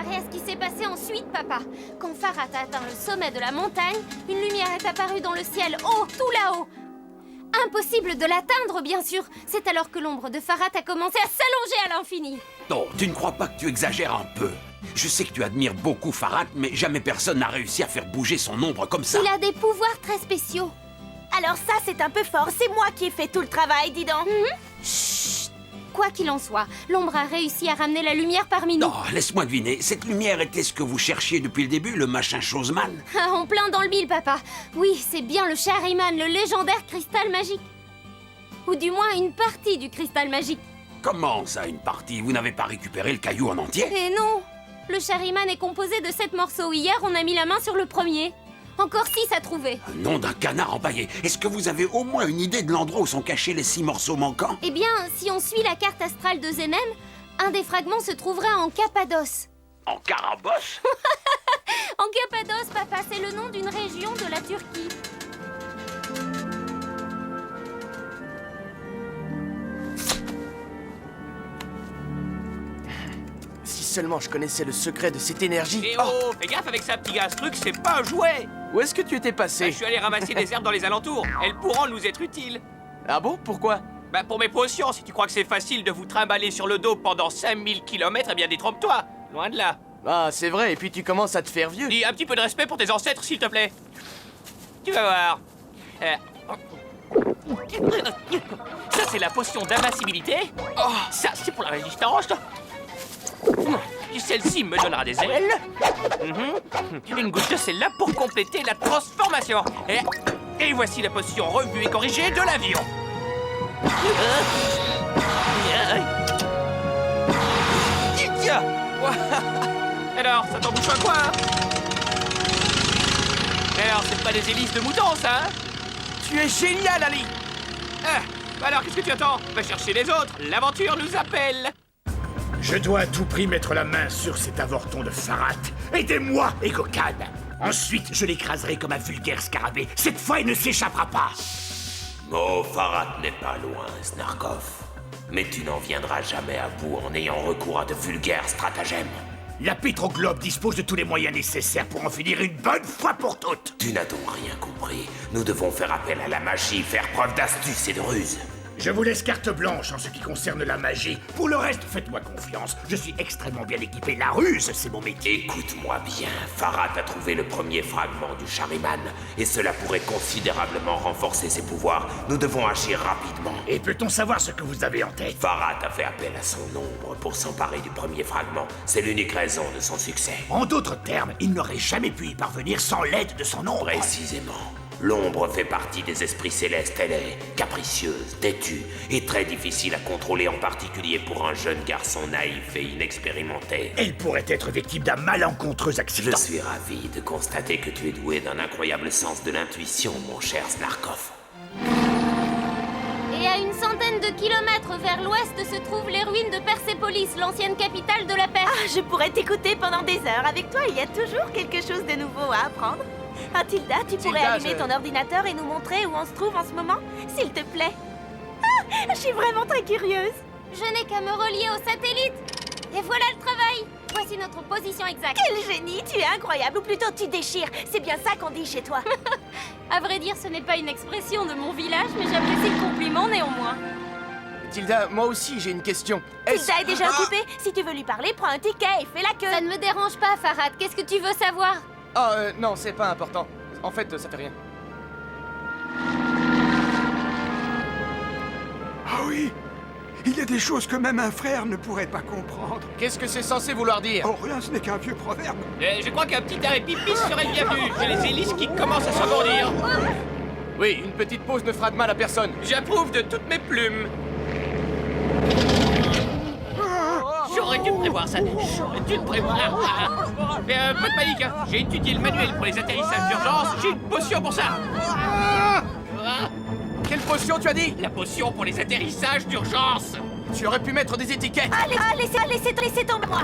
comparer à ce qui s'est passé ensuite, papa. Quand Farhat a atteint le sommet de la montagne, une lumière est apparue dans le ciel, haut, tout là-haut. Impossible de l'atteindre, bien sûr. C'est alors que l'ombre de Farhat a commencé à s'allonger à l'infini. Non, tu ne crois pas que tu exagères un peu? Je sais que tu admires beaucoup Farhat, mais jamais personne n'a réussi à faire bouger son ombre comme ça. Il a des pouvoirs très spéciaux. Alors ça, c'est un peu fort. C'est moi qui ai fait tout le travail, dis donc. Chut. Quoi qu'il en soit, l'ombre a réussi à ramener la lumière parmi nous. Non, laisse-moi deviner. Cette lumière était ce que vous cherchiez depuis le début, le machin Choseman? Ah, en plein dans le mille, papa. Oui, c'est bien le Shahriman, le légendaire cristal magique. Ou du moins une partie du cristal magique. Comment ça, une partie? Vous n'avez pas récupéré le caillou en entier? Et non! Le Shahriman est composé de 7 morceaux. Hier, on a mis la main sur le premier. Encore 6 à trouver. Nom d'un canard empaillé. Est-ce que vous avez au moins une idée de l'endroit où sont cachés les 6 morceaux manquants? Eh bien, si on suit la carte astrale de Zenem, un des fragments se trouvera en Cappadoce. En Carabosse? En Cappadoce, papa, c'est le nom d'une région de la Turquie. Si seulement je connaissais le secret de cette énergie. Eh oh, fais gaffe avec ça, petit gars, ce truc, c'est pas un jouet. Où est-ce que tu étais passé? Je suis allé ramasser des herbes dans les alentours. Elles pourront nous être utiles. Ah bon? Pourquoi? Bah pour mes potions, si tu crois que c'est facile de vous trimballer sur le dos pendant 5000 km, eh bien détrompe-toi. Loin de là. Ah, c'est vrai, et puis tu commences à te faire vieux. Dis un petit peu de respect pour tes ancêtres, s'il te plaît. Tu vas voir. Ça, c'est la potion d'invincibilité. Oh, ça, c'est pour la résistance. Celle-ci me donnera des ailes. Une goutte de celle-là pour compléter la transformation. Et voici la potion revue et corrigée de l'avion. Alors, ça t'embouche à quoi, hein? Alors, c'est pas des hélices de mouton, ça, hein? Tu es génial, Ali! Bah alors, qu'est-ce que tu attends? Va chercher les autres, l'aventure nous appelle! Je dois à tout prix mettre la main sur cet avorton de Farhat. Aidez-moi, Egokan. Ensuite, je l'écraserai comme un vulgaire scarabée. Cette fois, il ne s'échappera pas. Oh, Farhat n'est pas loin, Snarkov. Mais tu n'en viendras jamais à bout en ayant recours à de vulgaires stratagèmes. La Pétroglobe dispose de tous les moyens nécessaires pour en finir une bonne fois pour toutes. Tu n'as donc rien compris. Nous devons faire appel à la magie, faire preuve d'astuce et de ruse. Je vous laisse carte blanche en ce qui concerne la magie. Pour le reste, faites-moi confiance. Je suis extrêmement bien équipé. La ruse, c'est mon métier. Écoute-moi bien, Farhat a trouvé le premier fragment du Shahriman, et cela pourrait considérablement renforcer ses pouvoirs. Nous devons agir rapidement. Et peut-on savoir ce que vous avez en tête? Farhat a fait appel à son ombre pour s'emparer du premier fragment. C'est l'unique raison de son succès. En d'autres termes, il n'aurait jamais pu y parvenir sans l'aide de son ombre. Précisément. L'ombre fait partie des esprits célestes. Elle est capricieuse, têtue et très difficile à contrôler, en particulier pour un jeune garçon naïf et inexpérimenté. Elle pourrait être victime d'un malencontreux accident. Je suis ravi de constater que tu es doué d'un incroyable sens de l'intuition, mon cher Snarkov. Et à une centaine de kilomètres vers l'ouest se trouvent les ruines de Persépolis, l'ancienne capitale de la Perse. Ah, je pourrais t'écouter pendant des heures. Avec toi, il y a toujours quelque chose de nouveau à apprendre. Ah, Tilda, tu pourrais allumer ton ordinateur et nous montrer où on se trouve en ce moment, s'il te plaît? Ah, je suis vraiment très curieuse. Je n'ai qu'à me relier au satellite. Et voilà le travail. Voici notre position exacte. Quel génie, tu es incroyable, ou plutôt tu déchires. C'est bien ça qu'on dit chez toi. À vrai dire, ce n'est pas une expression de mon village, mais j'apprécie le compliment néanmoins. Tilda, moi aussi j'ai une question. Tilda est déjà occupée. Si tu veux lui parler, prends un ticket et fais la queue. Ça ne me dérange pas, Farhat. Qu'est-ce que tu veux savoir? Ah, non, c'est pas important. En fait, ça fait rien. Ah oui, il y a des choses que même un frère ne pourrait pas comprendre. Qu'est-ce que c'est censé vouloir dire? Oh, rien, ce n'est qu'un vieux proverbe. Je crois qu'un petit arrêt pipi serait le bienvenu. J'ai les hélices qui commencent à s'engourdir. Oui, une petite pause ne fera de mal à personne. J'approuve de toutes mes plumes. J'aurais dû prévoir ça. J'aurais dû le prévoir. Mais pas de panique, hein. J'ai étudié le manuel pour les atterrissages d'urgence. J'ai une potion pour ça. Quelle potion tu as dit? La potion pour les atterrissages d'urgence. Tu aurais pu mettre des étiquettes. Laissez tomber moi.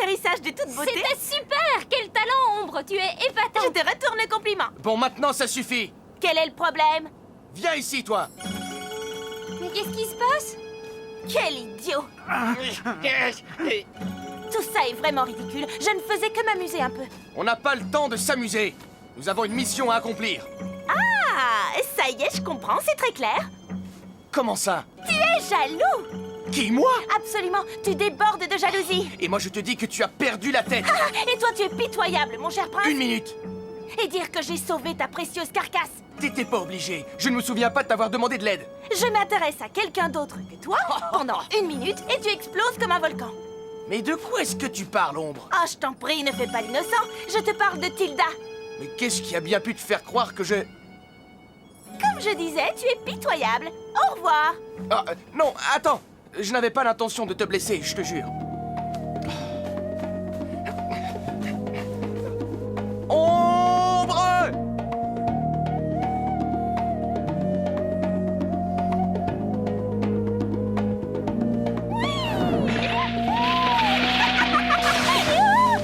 atterrissage de toute beauté. C'était super! Quel talent, Ombre! Tu es épatant! Je te retourne le compliment. Bon, maintenant, ça suffit. Quel est le problème? Viens ici, toi. Mais qu'est-ce qui se passe? Quel idiot! Tout ça est vraiment ridicule. Je ne faisais que m'amuser un peu. On n'a pas le temps de s'amuser. Nous avons une mission à accomplir. Ah, ça y est, je comprends, c'est très clair. Comment ça? Tu es jaloux! Qui, moi? Absolument, tu débordes de jalousie. Et moi, je te dis que tu as perdu la tête. Ah, et toi, tu es pitoyable, mon cher prince. Une minute. Et dire que j'ai sauvé ta précieuse carcasse. T'étais pas obligé. Je ne me souviens pas de t'avoir demandé de l'aide. Je m'intéresse à quelqu'un d'autre que toi pendant 1 minute et tu exploses comme un volcan. Mais de quoi est-ce que tu parles, Ombre? Ah, je t'en prie, ne fais pas l'innocent. Je te parle de Tilda. Mais qu'est-ce qui a bien pu te faire croire que je... Comme je disais, tu es pitoyable. Au revoir. Ah, non, attends. Je n'avais pas l'intention de te blesser, je te jure. Ombre!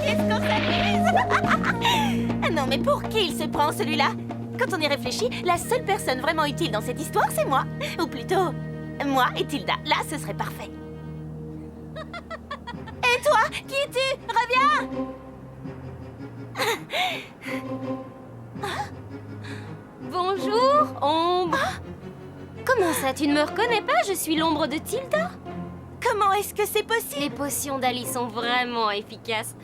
Qu'est-ce qu'on s'amuse. Ah non, mais pour qui il se prend, celui-là? Quand on y réfléchit, la seule personne vraiment utile dans cette histoire, c'est moi. Ou plutôt, moi et Tilda. Là, ce serait parfait. Et toi, qui es-tu? Reviens! Bonjour, Ombre! Comment ça, tu ne me reconnais pas? Je suis l'ombre de Tilda. Comment est-ce que c'est possible? Les potions d'Ali sont vraiment efficaces.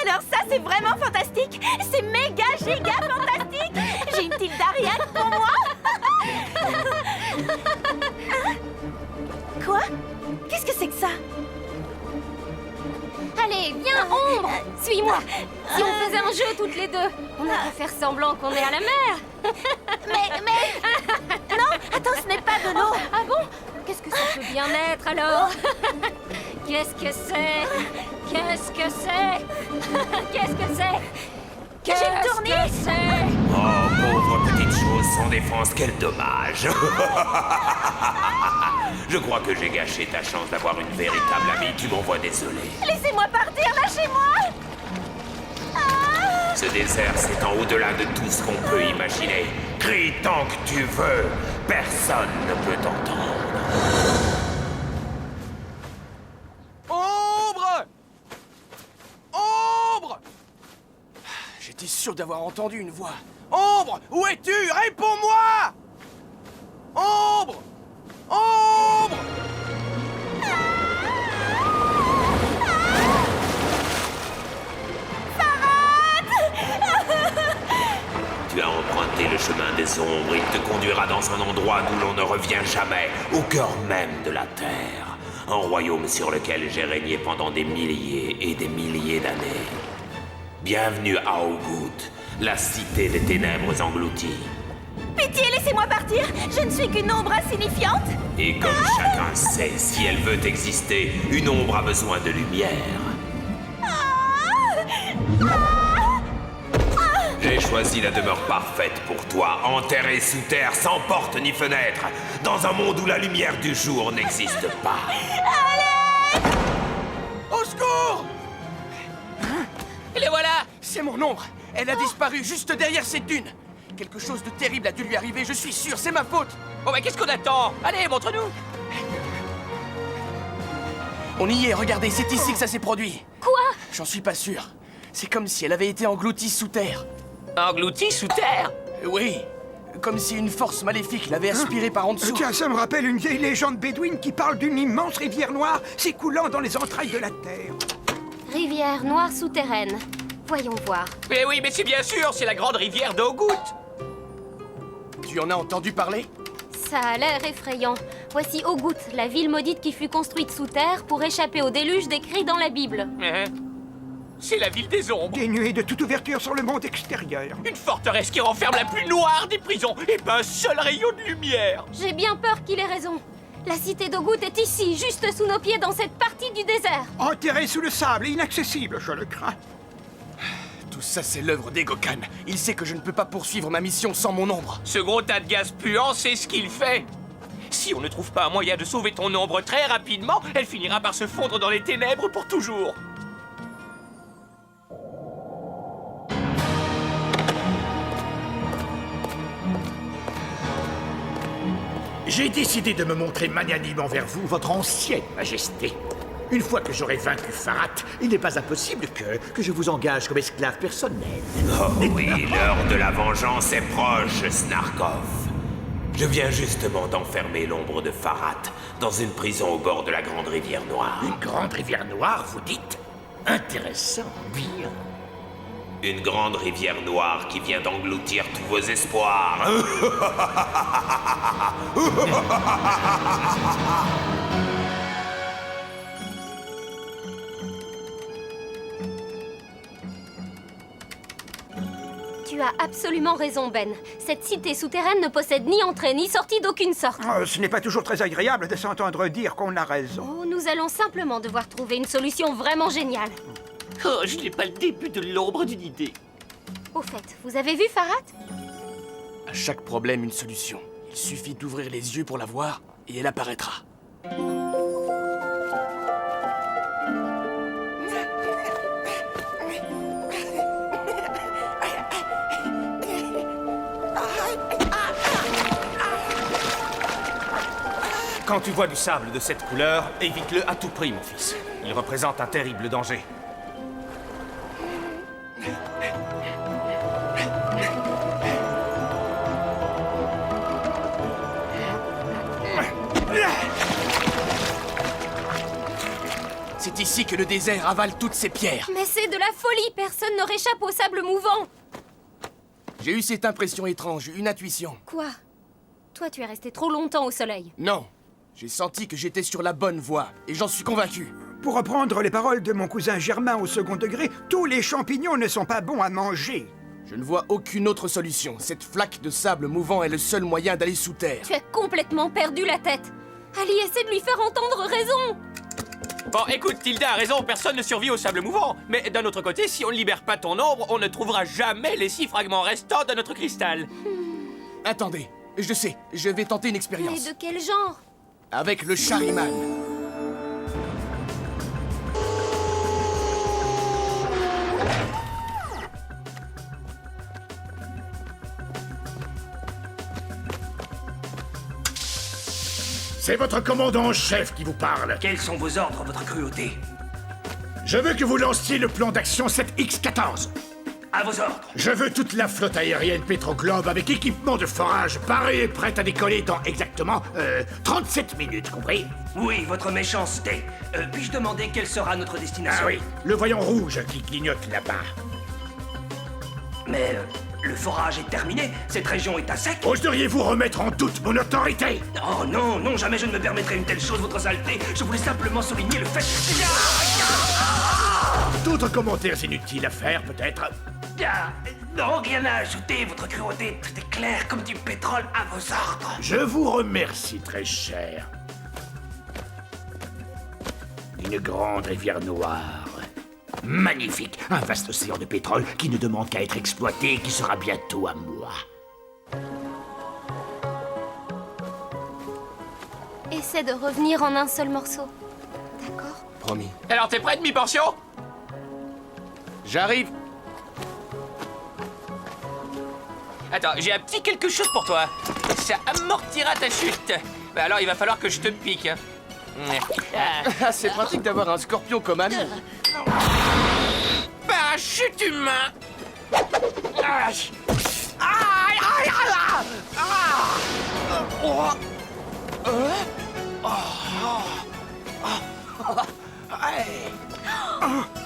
Alors ça, c'est vraiment fantastique. C'est méga, giga fantastique. J'ai une Tilda rien que pour moi. Hein? Quoi? Qu'est-ce que c'est que ça? Allez, viens, Ombre! Suis-moi! Si on faisait un jeu toutes les deux, on aurait faire semblant qu'on est à la mer! Mais... Non, attends, ce n'est pas de l'eau. Ah bon? Qu'est-ce que ça peut bien être alors? Qu'est-ce que c'est? Qu'est-ce que c'est? Qu'est-ce que c'est? J'ai une tournée. Qu'est-ce que c'est? Oh, pauvre petite chose sans défense, quel dommage. Je crois que j'ai gâché ta chance d'avoir une véritable amie, tu m'envoies désolé. Laissez-moi partir, lâchez-moi. Ce désert, c'est en au-delà de tout ce qu'on peut imaginer. Crie tant que tu veux, personne ne peut t'entendre. Ombre! Ombre! J'étais sûr d'avoir entendu une voix. Ombre! Où es-tu? Réponds-moi! Ombre! Ombre! Tu as emprunté le chemin des ombres, il te conduira dans un endroit d'où l'on ne revient jamais, au cœur même de la Terre. Un royaume sur lequel j'ai régné pendant des milliers et des milliers d'années. Bienvenue à Oghut, la cité des ténèbres englouties. Pitié, laissez-moi partir. Je ne suis qu'une ombre insignifiante. Et comme chacun sait, si elle veut exister, une ombre a besoin de lumière. J'ai choisi la demeure parfaite pour toi, enterrée sous terre, sans porte ni fenêtre, dans un monde où la lumière du jour n'existe pas. Au secours! Et les voilà! C'est mon ombre. Elle a disparu juste derrière ces dunes. Quelque chose de terrible a dû lui arriver, je suis sûr, c'est ma faute. Bon bah qu'est-ce qu'on attend? Allez, montre-nous! On y est, regardez, c'est ici que ça s'est produit. Quoi? J'en suis pas sûr. C'est comme si elle avait été engloutie sous terre. Englouti sous terre? Oui, comme si une force maléfique l'avait aspirée par en dessous. Tiens, ça me rappelle une vieille légende bédouine qui parle d'une immense rivière noire s'écoulant dans les entrailles de la terre. Rivière noire souterraine. Voyons voir. Mais oui, mais c'est bien sûr, c'est la grande rivière d'Oghut! Tu en as entendu parler? Ça a l'air effrayant. Voici Oghut, la ville maudite qui fut construite sous terre pour échapper au déluge décrit dans la Bible. C'est la ville des ombres! Dénuée de toute ouverture sur le monde extérieur. Une forteresse qui renferme la plus noire des prisons et pas un seul rayon de lumière! J'ai bien peur qu'il ait raison. La cité d'Oghut est ici, juste sous nos pieds dans cette partie du désert. Enterrée sous le sable et inaccessible, je le crains. Tout ça, c'est l'œuvre d'Egokan. Il sait que je ne peux pas poursuivre ma mission sans mon ombre. Ce gros tas de gaz puant, c'est ce qu'il fait! Si on ne trouve pas un moyen de sauver ton ombre très rapidement, elle finira par se fondre dans les ténèbres pour toujours. J'ai décidé de me montrer magnanime envers vous, votre ancienne majesté. Une fois que j'aurai vaincu Farhat, il n'est pas impossible que je vous engage comme esclave personnel. Oh oui, l'heure de la vengeance est proche, Snarkov. Je viens justement d'enfermer l'ombre de Farhat dans une prison au bord de la grande rivière Noire. Une grande rivière noire, vous dites? Intéressant, bien. Une grande rivière noire qui vient d'engloutir tous vos espoirs. Tu as absolument raison, Ben. Cette cité souterraine ne possède ni entrée ni sortie d'aucune sorte. Ce n'est pas toujours très agréable de s'entendre dire qu'on a raison. Oh, nous allons simplement devoir trouver une solution vraiment géniale. Oh, je n'ai pas le début de l'ombre d'une idée. Au fait, vous avez vu Farhat? À chaque problème, une solution. Il suffit d'ouvrir les yeux pour la voir, et elle apparaîtra. Quand tu vois du sable de cette couleur, évite-le à tout prix, mon fils. Il représente un terrible danger. C'est ici que le désert avale toutes ces pierres. Mais c'est de la folie, personne ne réchappe au sable mouvant. J'ai eu cette impression étrange, une intuition. Quoi? Toi, tu es resté trop longtemps au soleil. Non, j'ai senti que j'étais sur la bonne voie, et j'en suis convaincu. Pour reprendre les paroles de mon cousin Germain au second degré, tous les champignons ne sont pas bons à manger. Je ne vois aucune autre solution. Cette flaque de sable mouvant est le seul moyen d'aller sous terre. Tu as complètement perdu la tête. Ali, essaie de lui faire entendre raison. Bon, écoute, Tilda a raison, personne ne survit au sable mouvant. Mais d'un autre côté, si on ne libère pas ton ombre, on ne trouvera jamais les 6 fragments restants de notre cristal. Attendez, je sais, je vais tenter une Mais expérience. de quel genre? Avec le Shariman. C'est votre commandant en chef qui vous parle. Quels sont vos ordres, votre cruauté? Je veux que vous lanciez le plan d'action 7X14. À vos ordres. Je veux toute la flotte aérienne Pétroglobe avec équipement de forage parée et prête à décoller dans exactement 37 minutes, compris? Oui, votre méchanceté. Puis-je demander quelle sera notre destination? Ah oui, le voyant rouge qui clignote là-bas. Mais le forage est terminé. Cette région est à sec. Oseriez-vous remettre en doute mon autorité? Oh non, non, jamais je ne me permettrai une telle chose, votre saleté. Je voulais simplement souligner le fait... D'autres commentaires inutiles à faire, peut-être? Ah, non, rien à ajouter, votre cruauté. Tout est clair comme du pétrole à vos ordres. Je vous remercie, très cher. Une grande rivière noire. Magnifique. Un vaste océan de pétrole qui ne demande qu'à être exploité et qui sera bientôt à moi. Essaie de revenir en un seul morceau. D'accord? Promis. Alors, t'es prêt, demi-portion? J'arrive. Attends, j'ai un petit quelque chose pour toi. Ça amortira ta chute. Bah alors, il va falloir que je te pique. Hein. Ah, c'est pratique d'avoir un scorpion comme ami. Parachute humain. Aïe. Aïe, aïe, aïe, aïe. Ah. Oh.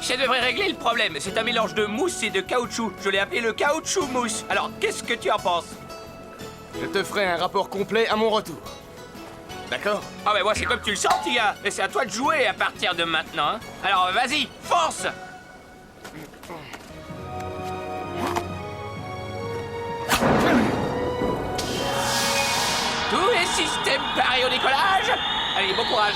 Ça devrait régler le problème. C'est un mélange de mousse et de caoutchouc. Je l'ai appelé le caoutchouc mousse. Alors, qu'est-ce que tu en penses? Je te ferai un rapport complet à mon retour. D'accord? Ah mais moi c'est comme tu le sens, petit gars. Et c'est à toi de jouer à partir de maintenant. Hein. Alors vas-y, fonce. Tous les systèmes parés au décollage. Allez, bon courage.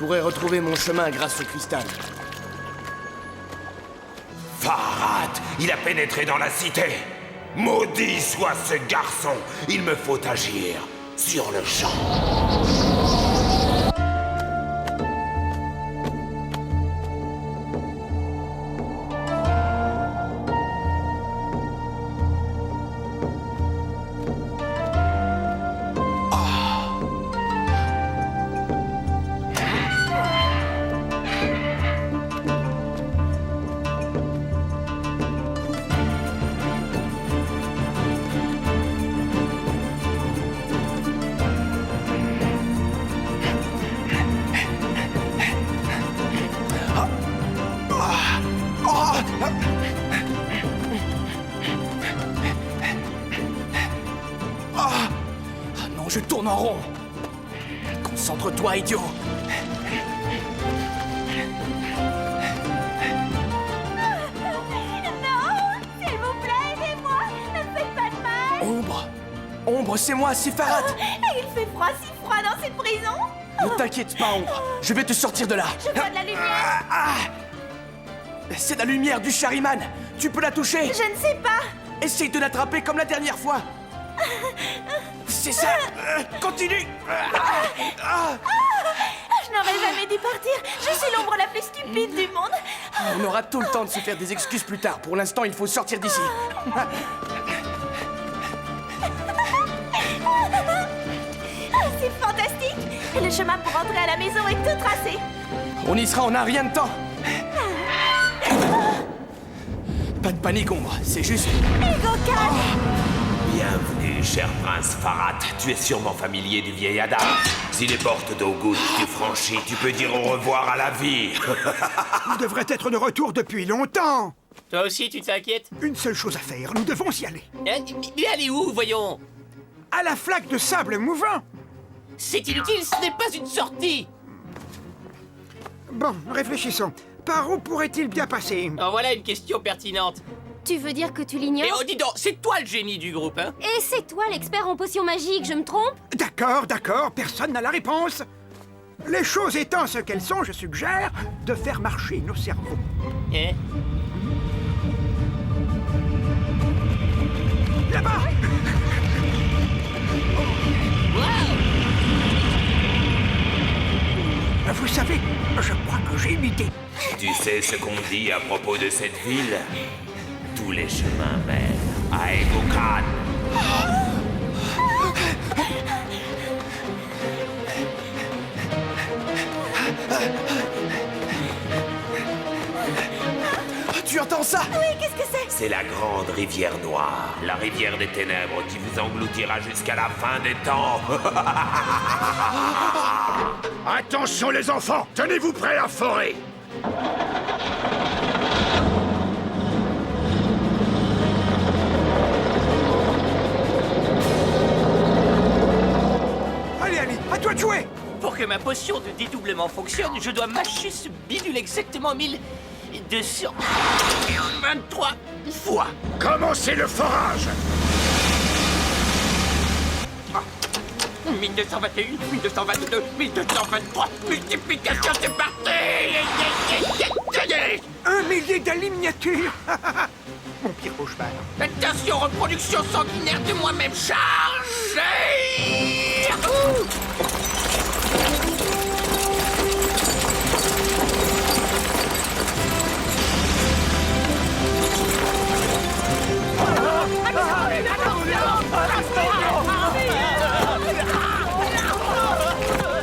pourrais retrouver mon chemin grâce au cristal. Farhat, il a pénétré dans la cité. Maudit soit ce garçon. Il me faut agir sur le champ. Je tourne en rond. Concentre-toi, idiot. Non, s'il vous plaît, aidez-moi. Ne me faites pas de mal. Ombre. Ombre, c'est moi, c'est Farhat. Il fait froid, si froid dans cette prison. Ne t'inquiète pas, Ombre. Je vais te sortir de là. Je vois de la lumière. C'est la lumière du Shariman. Tu peux la toucher. Je ne sais pas. Essaye de l'attraper comme la dernière fois. C'est ça. Continue. Je n'aurais jamais dû partir. Je suis l'ombre la plus stupide du monde. On aura tout le temps de se faire des excuses plus tard. Pour l'instant, il faut sortir d'ici. C'est fantastique. Le chemin pour rentrer à la maison est tout tracé. On y sera en un rien de temps. Pas de panique, Ombre. C'est juste... Egokan. Bienvenue, cher prince Farhat. Tu es sûrement familier du vieil adage. Si les portes d'Ogoud tu franchis, tu peux dire au revoir à la vie. Il devrait être de retour depuis longtemps. Toi aussi, tu t'inquiètes? Une seule chose à faire, nous devons y aller. Mais allez où, voyons? À la flaque de sable mouvant. C'est inutile, ce n'est pas une sortie! Bon, réfléchissons. Par où pourrait-il bien passer? En voilà une question pertinente. Tu veux dire que tu Et l'ignores? oh, dis donc, c'est toi le génie du groupe, hein? Et c'est toi l'expert en potions magiques, je me trompe? D'accord, d'accord, personne n'a la réponse. Les choses étant ce qu'elles sont, je suggère de faire marcher nos cerveaux. Hein? Là-bas! Vous savez, je crois que j'ai une idée. Tu sais ce qu'on dit à propos de cette ville? Tous les chemins mènent à Egokan. Tu entends ça? Oui, qu'est-ce que c'est? C'est la grande rivière noire, la rivière des ténèbres qui vous engloutira jusqu'à la fin des temps. Attention les enfants, tenez-vous prêts à la forêt. Allez, allez, à toi de jouer! Pour que ma potion de dédoublement fonctionne, je dois mâcher ce bidule exactement 1223 fois. Commencez le forage. 1221, 1222, 1223, multiplication, c'est parti! 1 millier de miniatures! Mon pire cauchemar. Attention, reproduction sanguinaire de moi-même chargée!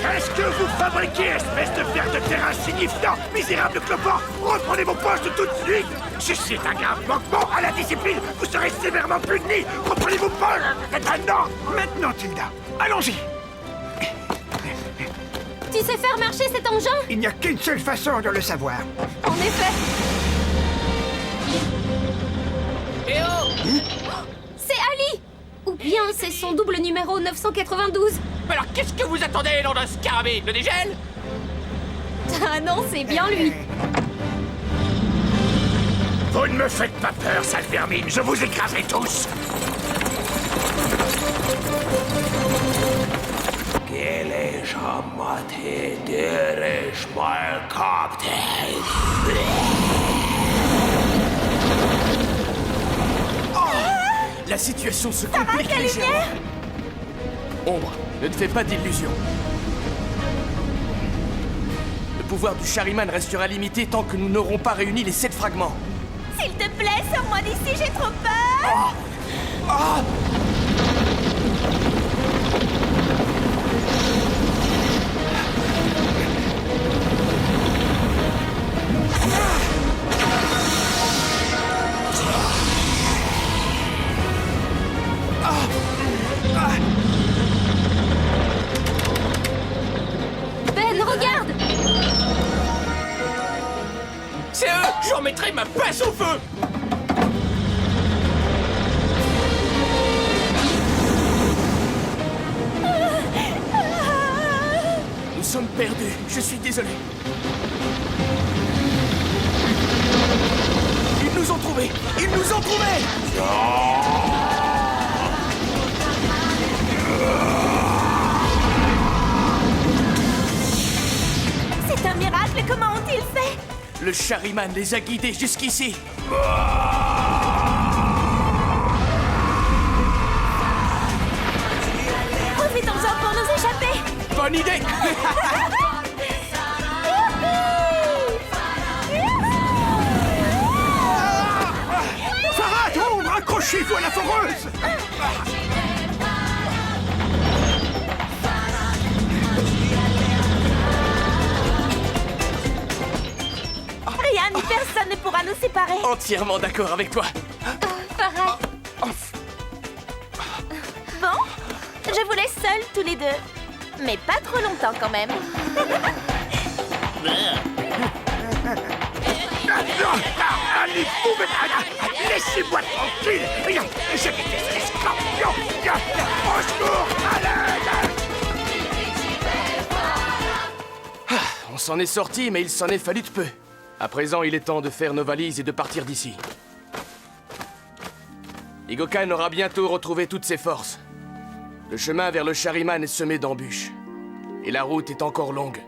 Qu'est-ce que vous fabriquez, espèce de ver de terre insignifiant, misérable clopard? Reprenez vos poches tout de suite! Ceci est un grave manquement à la discipline! Vous serez sévèrement punis! Reprenez vos poches maintenant! Maintenant, Tilda, allons-y! Tu sais faire marcher cet engin? Il n'y a qu'une seule façon de le savoir. En effet. Eh oh! C'est Ali! Ou bien c'est son double numéro 992. Alors qu'est-ce que vous attendez, nom d'un scarabée? Le dégel? Ah non, c'est bien lui. Vous ne me faites pas peur, sale vermine, je vous écraserai tous! Quel ai-je Shamate Deresh mal Kapten. La situation se complique légèrement. Ombre, ne te fais pas d'illusions. Le pouvoir du Shariman restera limité tant que nous n'aurons pas réuni les 7 fragments. S'il te plaît, sors-moi d'ici, j'ai trop peur. Ben, regarde! C'est eux! J'en mettrai ma pince au feu! Nous sommes perdus, je suis désolé. Ils nous ont trouvés! Ils nous ont trouvés! C'est un miracle, comment ont-ils fait? Le Shariman les a guidés jusqu'ici. Profitons-en pour nous échapper. Bonne idée! Farhat, Ombre, accrochez-vous à la foreuse! Rien ni personne ne pourra nous séparer. Entièrement d'accord avec toi. Farhat, Bon, je vous laisse seuls tous les deux. Mais pas trop longtemps quand même. Laissez-moi tranquille. Je déteste les scorpions. Au secours, à l'aide. On s'en est sorti, mais il s'en est fallu de peu. À présent, il est temps de faire nos valises et de partir d'ici. Igokan aura bientôt retrouvé toutes ses forces. Le chemin vers le Shariman est semé d'embûches. Et la route est encore longue.